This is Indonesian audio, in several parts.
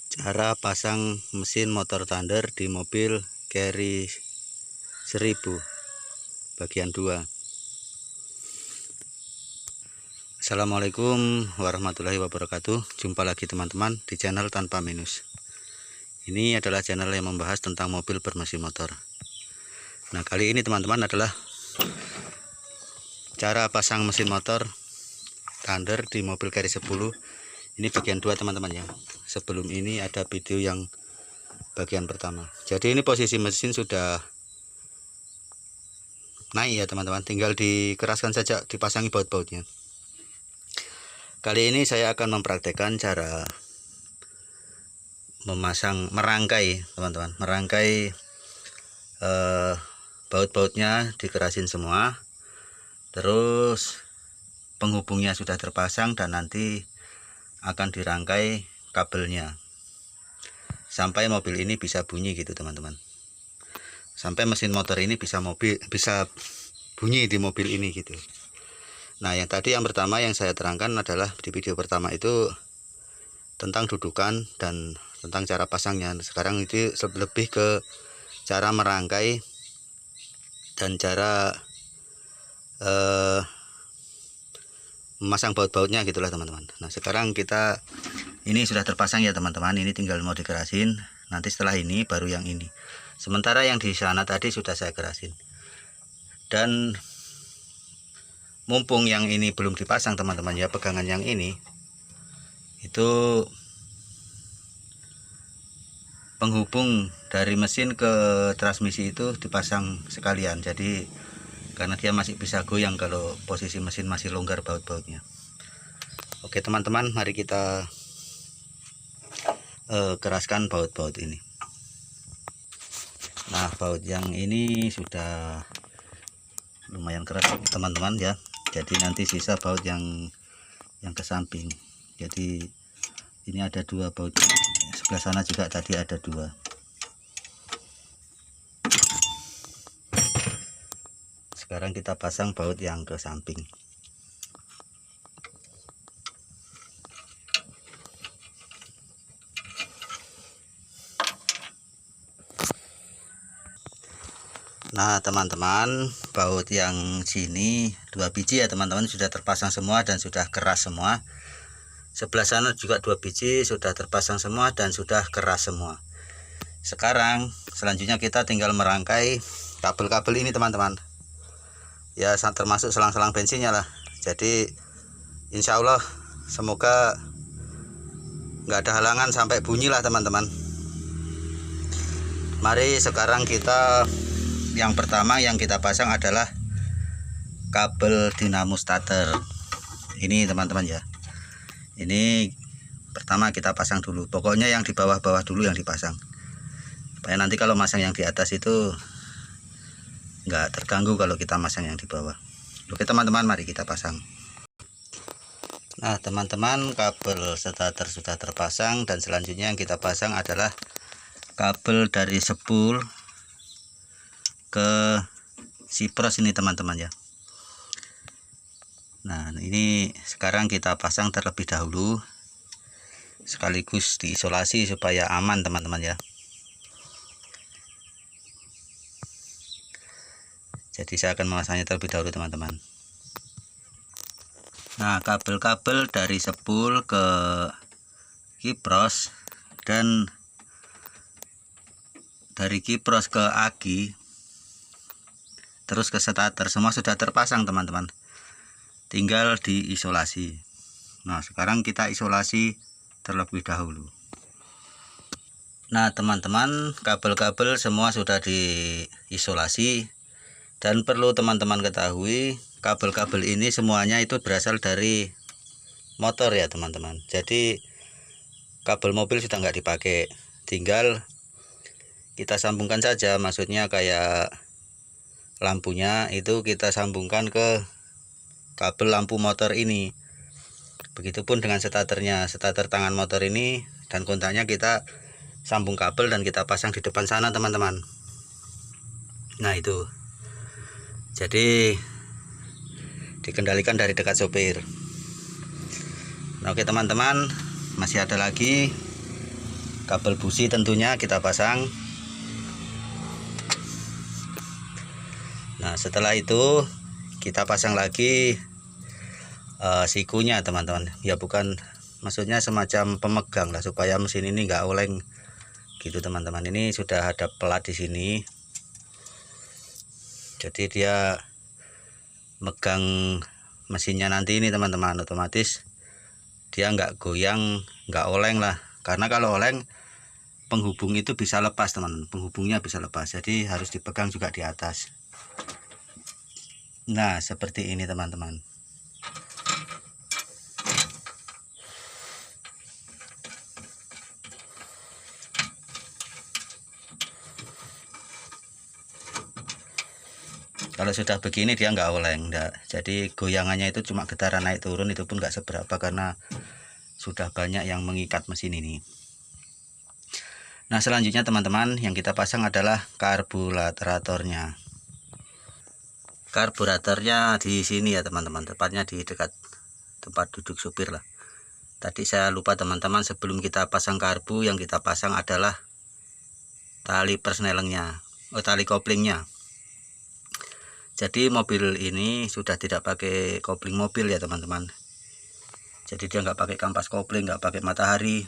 Cara pasang mesin motor Thunder di mobil Carry 1000 bagian 2. Assalamualaikum warahmatullahi wabarakatuh. Jumpa lagi teman-teman di channel Tanpa Minus. Ini adalah channel yang membahas tentang mobil bermesin motor. Nah, kali ini teman-teman adalah cara pasang mesin motor Thunder di mobil Carry 10. Ini bagian 2 teman-teman ya. Sebelum ini ada video yang bagian pertama. Jadi ini posisi mesin sudah naik ya teman-teman, tinggal dikeraskan saja, dipasangi baut-bautnya. Kali ini saya akan mempraktekkan cara merangkai teman-teman, merangkai baut-bautnya dikerasin semua, terus penghubungnya sudah terpasang dan nanti akan dirangkai kabelnya sampai mobil ini bisa bunyi gitu teman-teman, sampai mesin motor ini bisa bunyi di mobil ini gitu. Nah, yang pertama yang saya terangkan adalah di video pertama itu tentang dudukan dan tentang cara pasangnya. Sekarang itu lebih ke cara merangkai dan cara memasang baut-bautnya gitulah teman-teman. Nah, sekarang kita ini sudah terpasang ya teman-teman, ini tinggal mau dikerasin. Nanti setelah ini baru yang ini. Sementara yang di sana tadi sudah saya kerasin. Dan mumpung yang ini belum dipasang teman-teman ya, pegangan yang ini itu penghubung dari mesin ke transmisi itu dipasang sekalian. Jadi karena dia masih bisa goyang kalau posisi mesin masih longgar baut-bautnya. Oke teman-teman, mari kita keraskan baut-baut ini. Nah, baut yang ini sudah lumayan keras teman-teman ya. Jadi nanti sisa baut yang ke samping. Jadi ini ada 2 baut, sebelah sana juga tadi ada 2. Sekarang kita pasang baut yang ke samping. Nah teman-teman, baut yang sini 2 biji ya teman-teman, sudah terpasang semua dan sudah keras semua. Sebelah sana juga 2 biji sudah terpasang semua dan sudah keras semua. Sekarang selanjutnya kita tinggal merangkai kabel-kabel ini teman-teman ya, termasuk selang-selang bensinnya lah. Jadi insya Allah semoga nggak ada halangan sampai bunyi lah teman-teman. Mari sekarang kita, yang pertama yang kita pasang adalah kabel dinamo starter ini teman-teman ya. Ini pertama kita pasang dulu, pokoknya yang di bawah-bawah dulu yang dipasang, supaya nanti kalau masang yang di atas itu nggak terganggu kalau kita masang yang di bawah. Oke teman-teman, mari kita pasang. Nah teman-teman, kabel starter sudah terpasang dan selanjutnya yang kita pasang adalah kabel dari spool ke sipros ini teman-teman ya. Nah ini sekarang kita pasang terlebih dahulu, sekaligus diisolasi supaya aman teman-teman ya. Jadi saya akan memasangnya terlebih dahulu teman-teman. Nah, kabel-kabel dari spool ke kipros dan dari kipros ke aki terus ke starter semua sudah terpasang teman-teman. Tinggal diisolasi. Nah, sekarang kita isolasi terlebih dahulu. Nah, teman-teman, kabel-kabel semua sudah diisolasi. Dan perlu teman-teman ketahui, kabel-kabel ini semuanya itu berasal dari motor ya teman-teman. Jadi kabel mobil sudah nggak dipakai, tinggal kita sambungkan saja. Maksudnya kayak lampunya itu kita sambungkan ke kabel lampu motor ini. Begitupun dengan starternya, starter tangan motor ini dan kontaknya kita sambung kabel dan kita pasang di depan sana teman-teman. Nah itu, jadi dikendalikan dari dekat sopir. Nah, oke teman-teman, masih ada lagi kabel busi tentunya kita pasang. Nah setelah itu kita pasang lagi sikunya teman-teman, ya bukan, maksudnya semacam pemegang lah supaya mesin ini enggak oleng gitu teman-teman. Ini sudah ada pelat di sini, jadi dia megang mesinnya nanti ini teman-teman, otomatis dia enggak goyang, enggak oleng lah, karena kalau oleng penghubung itu bisa lepas teman-teman, penghubungnya bisa lepas, jadi harus dipegang juga di atas. Nah seperti ini teman-teman. Kalau sudah begini dia nggak oleng, enggak. Jadi goyangannya itu cuma getaran naik turun, itu pun nggak seberapa karena sudah banyak yang mengikat mesin ini. Nah selanjutnya teman-teman, yang kita pasang adalah karburatornya. Karburatornya di sini ya teman-teman, tepatnya di dekat tempat duduk supir lah. Tadi saya lupa teman-teman, sebelum kita pasang karbu, yang kita pasang adalah tali persnelengnya, tali koplingnya. Jadi mobil ini sudah tidak pakai kopling mobil ya teman-teman. Jadi dia nggak pakai kampas kopling, nggak pakai matahari,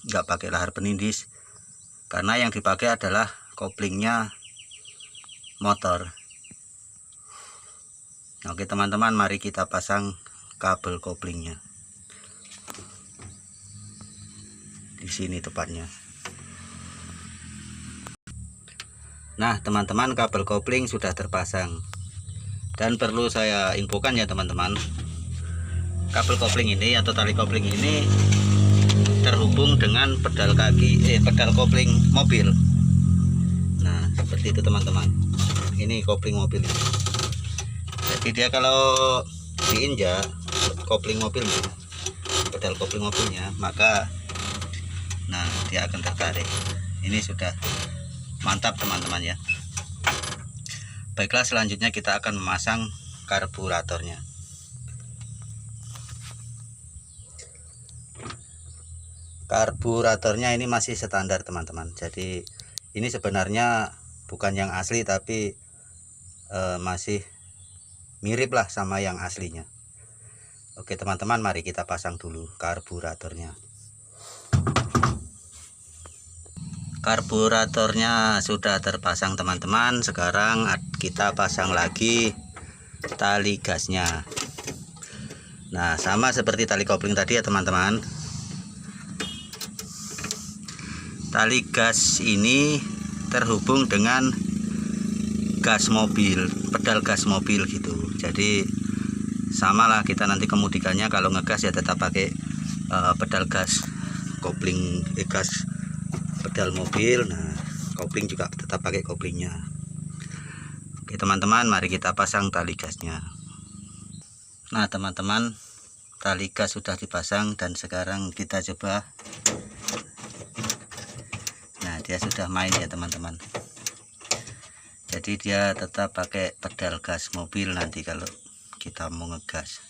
nggak pakai lahar penindis, karena yang dipakai adalah koplingnya motor. Oke teman-teman, mari kita pasang kabel koplingnya. Di sini tepatnya. Nah teman-teman, kabel kopling sudah terpasang. Dan perlu saya infokan ya teman-teman, kabel kopling ini atau tali kopling ini terhubung dengan pedal pedal kopling mobil. Nah seperti itu teman-teman, ini kopling mobil ini. Jadi dia kalau diinjak kopling mobilnya, pedal kopling mobilnya, maka nah dia akan tertarik. Ini sudah mantap teman-teman ya. Baiklah, selanjutnya kita akan memasang karburatornya. Karburatornya ini masih standar teman-teman, jadi ini sebenarnya bukan yang asli, tapi masih mirip lah sama yang aslinya. Oke teman-teman, mari kita pasang dulu karburatornya. Karburatornya sudah terpasang teman-teman. Sekarang kita pasang lagi tali gasnya. Nah sama seperti tali kopling tadi ya teman-teman, tali gas ini terhubung dengan gas mobil, pedal gas mobil gitu. Jadi samalah kita nanti kemudikannya, kalau ngegas ya tetap pakai pedal gas kopling, gas pedal mobil. Nah kopling juga tetap pakai koplingnya. Oke teman-teman, mari kita pasang tali gasnya. Nah teman-teman, tali gas sudah dipasang dan sekarang kita coba. Nah dia sudah main ya teman-teman, jadi dia tetap pakai pedal gas mobil nanti kalau kita mau ngegas.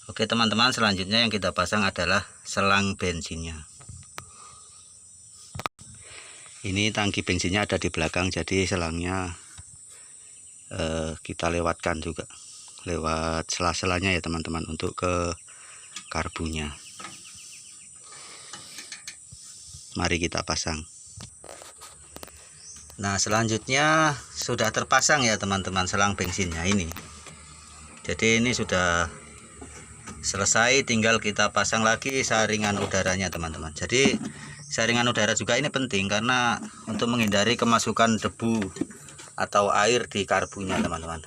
Oke teman-teman, selanjutnya yang kita pasang adalah selang bensinnya. Ini tangki bensinnya ada di belakang, jadi selangnya kita lewatkan juga, lewat sela-selanya ya teman-teman, untuk ke karbunya. Mari kita pasang. Nah selanjutnya sudah terpasang ya teman-teman selang bensinnya ini. Jadi ini sudah selesai, tinggal kita pasang lagi saringan udaranya teman-teman. Jadi saringan udara juga ini penting karena untuk menghindari kemasukan debu atau air di karbunya teman-teman.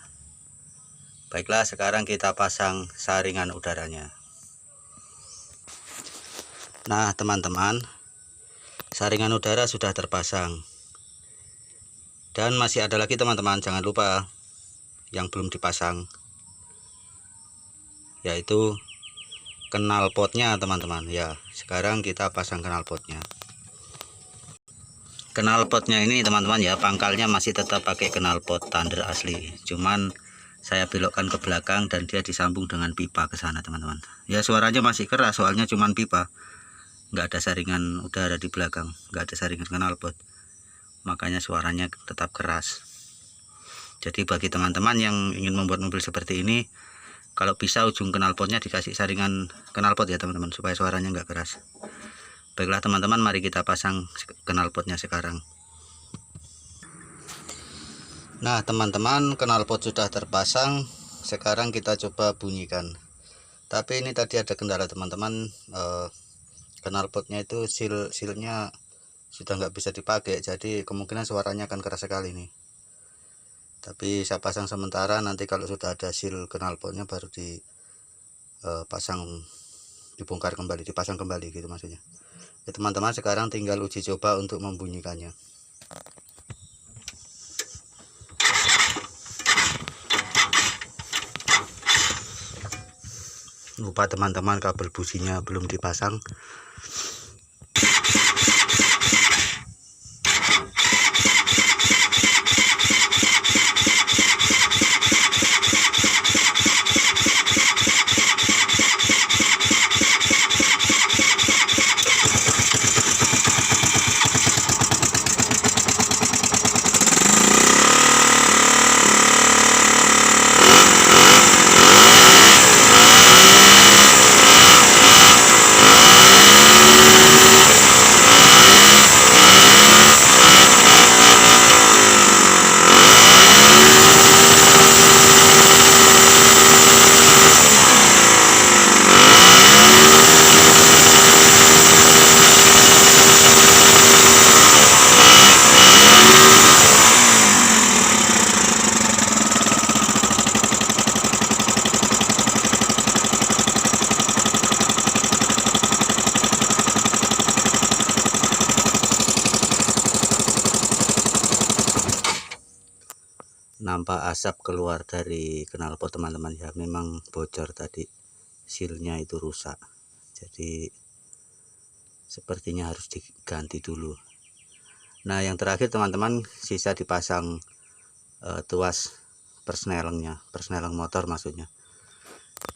Baiklah, sekarang kita pasang saringan udaranya. Nah teman-teman, saringan udara sudah terpasang. Dan masih ada lagi teman-teman, jangan lupa yang belum dipasang, yaitu knalpotnya teman-teman ya. Sekarang kita pasang knalpotnya. Knalpotnya ini teman-teman ya, pangkalnya masih tetap pakai knalpot Thunder asli, cuman saya belokkan ke belakang dan dia disambung dengan pipa ke sana teman-teman. Ya suaranya masih keras soalnya cuman pipa. nggak ada saringan udara di belakang, nggak ada saringan knalpot, makanya suaranya tetap keras. Jadi bagi teman-teman yang ingin membuat mobil seperti ini, kalau bisa ujung knalpotnya dikasih saringan knalpot ya teman-teman, supaya suaranya nggak keras. Baiklah teman-teman, mari kita pasang knalpotnya sekarang. Nah teman-teman, knalpot sudah terpasang. Sekarang kita coba bunyikan. Tapi ini tadi ada kendala teman-teman, knalpotnya itu silnya sudah nggak bisa dipakai, jadi kemungkinan suaranya akan keras sekali nih. Tapi saya pasang sementara, nanti kalau sudah ada sil knalpotnya baru dipasang, dibongkar kembali, dipasang kembali gitu maksudnya. Ya teman-teman, sekarang tinggal uji coba untuk membunyikannya. Lupa teman-teman, kabel businya belum dipasang. Nampak asap keluar dari knalpot teman-teman ya, memang bocor tadi, silnya itu rusak, jadi sepertinya harus diganti dulu. Nah yang terakhir teman-teman, sisa dipasang tuas persneleng motor maksudnya,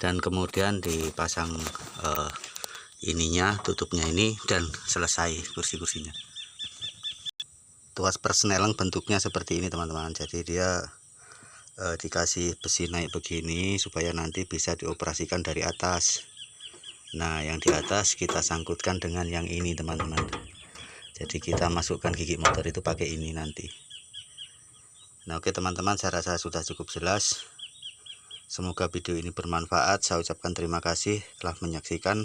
dan kemudian dipasang ininya, tutupnya ini, dan selesai kursi-kursinya. Tuas persneleng bentuknya seperti ini teman-teman, jadi dia dikasih besi naik begini supaya nanti bisa dioperasikan dari atas. Nah yang di atas kita sangkutkan dengan yang ini teman-teman, jadi kita masukkan gigi motor itu pakai ini nanti. Nah oke teman-teman, saya rasa sudah cukup jelas. Semoga video ini bermanfaat. Saya ucapkan terima kasih telah menyaksikan,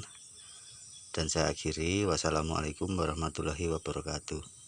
dan saya akhiri. Wassalamualaikum warahmatullahi wabarakatuh.